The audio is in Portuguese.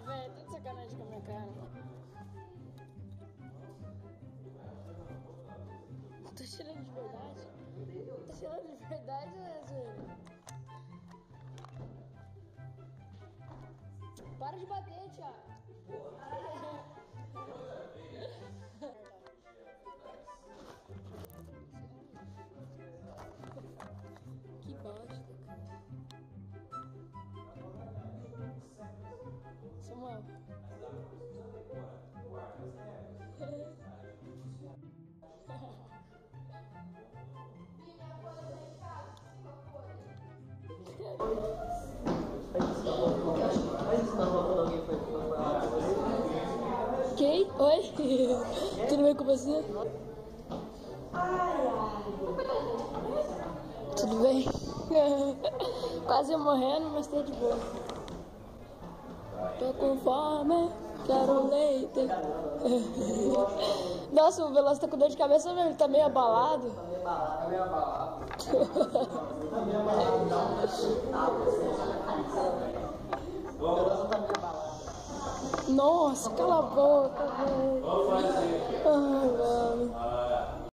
velho, tá de sacanagem com a minha cara. Tô tirando de verdade? Tô tirando de verdade, né, zoeira? Para de bater, Thiago. Que bosta, cara. Samuel. Quem? Oi? Tudo bem com você? Tudo bem? Quase morrendo, mas tá de boa. Tô com fome, quero leite. Nossa, o Veloso tá com dor de cabeça mesmo, ele tá meio abalado. Tá meio abalado. Nossa, cala a boca, velho. Ai, mano.